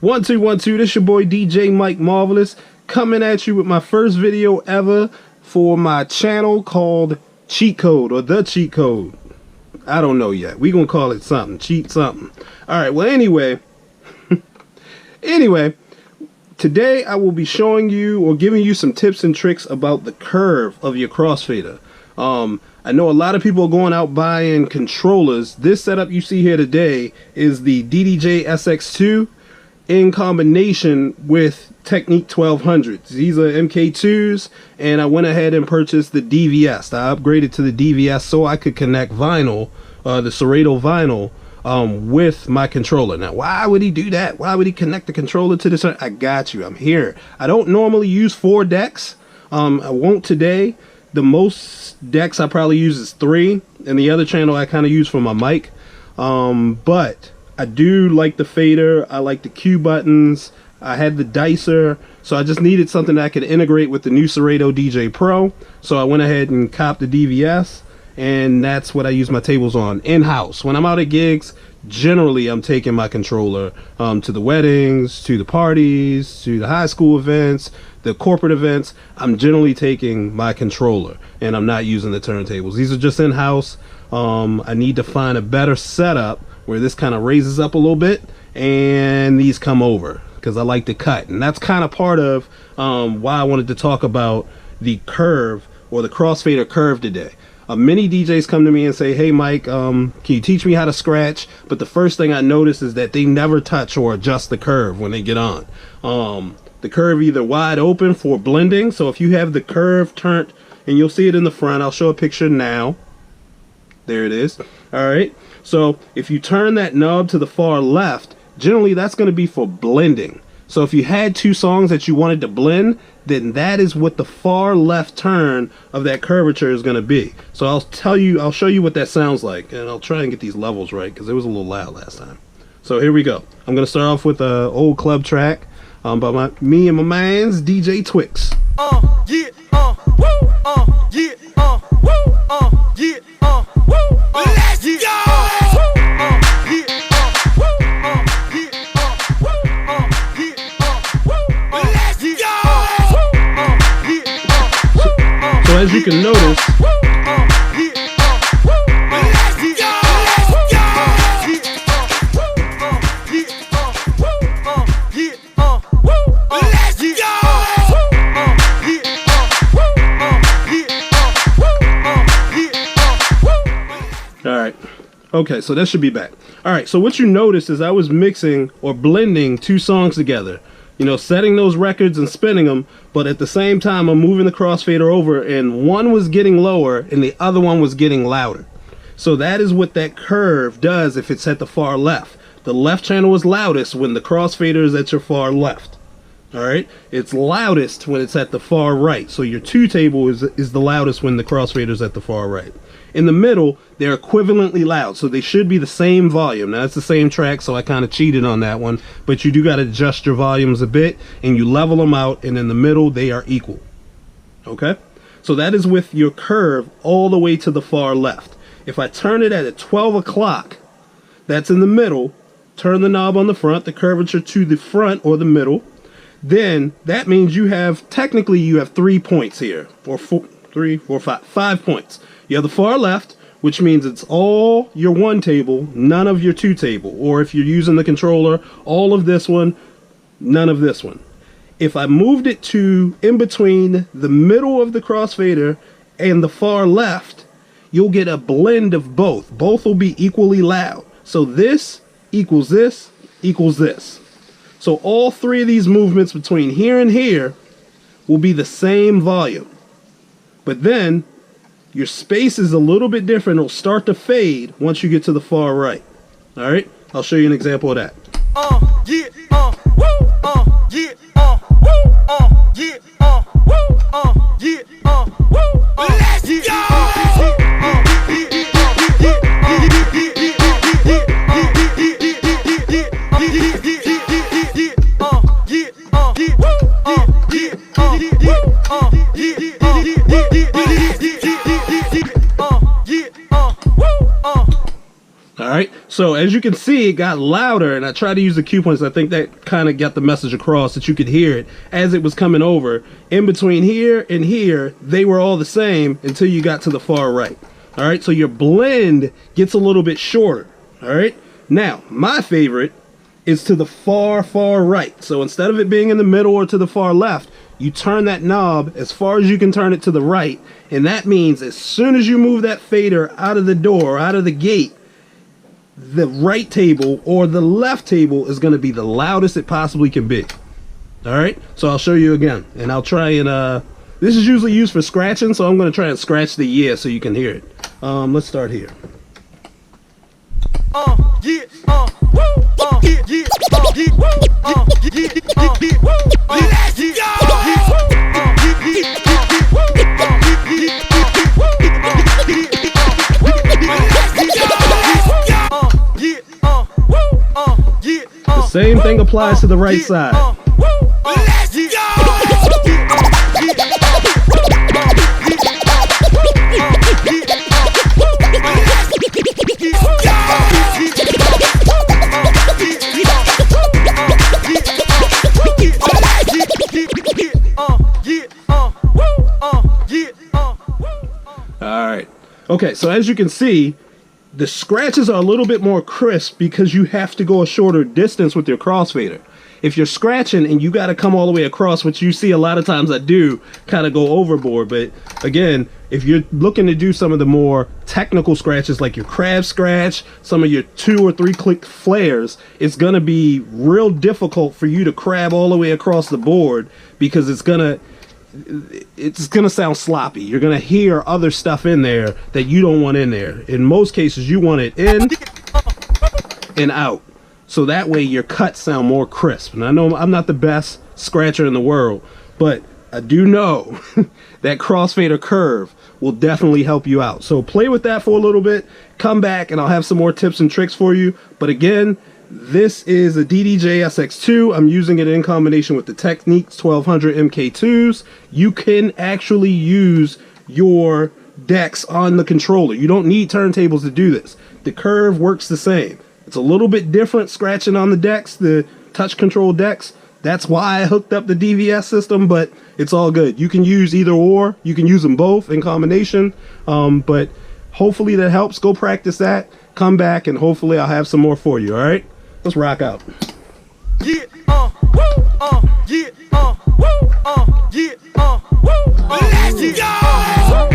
1212, this your boy DJ Mike Marvelous, coming at you with my first video ever for my channel called Cheat Code, or The Cheat Code. I don't know yet. We gonna call it something. Cheat something. Alright, well anyway. Today I will be showing you or giving you some tips and tricks about the curve of your crossfader. I know a lot of people are going out buying controllers. This setup you see here today is the DDJ SX2 in combination with Technics 1200s. These are MK2s, and I went ahead and purchased the DVS. I upgraded to the DVS so I could connect vinyl, the Serato vinyl, with my controller. Now, why would he do that? Why would he connect the controller to this? I got you. I'm here. I don't normally use 4 decks. I won't today. The most decks I probably use is 3, and the other channel I kind of use for my mic. But I do like the fader. I like the cue buttons. I had the dicer, so I just needed something that I could integrate with the new Serato DJ Pro. So I went ahead and copped the DVS, and that's what I use my tables on in-house. When I'm out at gigs, generally I'm taking my controller to the weddings, to the parties, to the high school events, the corporate events. I'm generally taking my controller, and I'm not using the turntables. These are just in-house. I need to find a better setup where this kind of raises up a little bit and these come over, because I like to cut. And that's kind of part of why I wanted to talk about the curve, or the crossfader curve, today. Many DJs come to me and say, hey Mike, can you teach me how to scratch? But the first thing I notice is that they never touch or adjust the curve when they get on. The curve either wide open for blending, so if you have the curve turned, and you'll see it in the front, I'll show a picture now. There it is. Alright, so if you turn that knob to the far left, generally that's going to be for blending. So if you had 2 songs that you wanted to blend, then that is what the far left turn of that curvature is going to be. So I'll show you what that sounds like, and I'll try and get these levels right, because it was a little loud last time. So here we go. I'm going to start off with an old club track by me and my man's DJ Twix. Yeah, woo, yeah, woo, yeah, woo, let's go! So as you can notice, alright, okay, so that should be back. Alright, so what you notice is I was mixing or blending 2 songs together. You know, setting those records and spinning them, but at the same time I'm moving the crossfader over, and one was getting lower and the other one was getting louder. So that is what that curve does if it's at the far left. The left channel is loudest when the crossfader is at your far left. Alright? It's loudest when it's at the far right. So your 2 table is the loudest when the crossfader is at the far right. In the middle, they're equivalently loud, so they should be the same volume. Now, it's the same track, so I kind of cheated on that one, but you do got to adjust your volumes a bit, and you level them out, and in the middle, they are equal. Okay? So that is with your curve all the way to the far left. If I turn it at 12 o'clock, that's in the middle, turn the knob on the front, the curvature to the front or the middle, then that means technically you have 3 points here, or 5 points. You have the far left, which means it's all your 1 table, none of your 2 table. Or if you're using the controller, all of this one, none of this one. If I moved it to in between the middle of the crossfader and the far left, you'll get a blend of both. Both will be equally loud. So this equals this equals this. So all 3 of these movements between here and here will be the same volume. But then your space is a little bit different. It'll start to fade once you get to the far right. Alright? I'll show you an example of that. Yeah, woo, yeah, woo, yeah, woo, yeah, woo, let's go! Alright, So as you can see, it got louder, and I tried to use the cue points. I think that kind of got the message across that you could hear it as it was coming over. In between here and here, they were all the same until you got to the far right. All right, so your blend gets a little bit shorter. All right, now my favorite is to the far right. So instead of it being in the middle or to the far left, you turn that knob as far as you can turn it to the right, and that means as soon as you move that fader out of the door, out of the gate, the right table or the left table is going to be the loudest it possibly can be. All right, so I'll show you again, and I'll try and this is usually used for scratching, so I'm going to try and scratch the yeah so you can hear it. Let's start here. Yeah, woo, yeah, yeah, yeah, woo, yeah, let's go. The same thing applies to the right side. Let's Alright, okay, so as you can see, the scratches are a little bit more crisp because you have to go a shorter distance with your crossfader. If you're scratching and you got to come all the way across, which you see a lot of times I do, kind of go overboard. But again, if you're looking to do some of the more technical scratches like your crab scratch, some of your 2 or 3 click flares, it's going to be real difficult for you to crab all the way across the board because it's going to sound sloppy. You're going to hear other stuff in there that you don't want in there. In most cases, you want it in and out. So that way your cuts sound more crisp. And I know I'm not the best scratcher in the world, but I do know that crossfader curve will definitely help you out. So play with that for a little bit, come back, and I'll have some more tips and tricks for you. But again, this is a DDJ SX2. I'm using it in combination with the Technics 1200 MK2s. You can actually use your decks on the controller. You don't need turntables to do this. The curve works the same. It's a little bit different scratching on the decks, the touch control decks. That's why I hooked up the DVS system, but it's all good. You can use either or. You can use them both in combination. But hopefully that helps. Go practice that. Come back, and hopefully I'll have some more for you, all right? Let's rock out. Yeah, woo, yeah, woo, yeah, woo, let's go.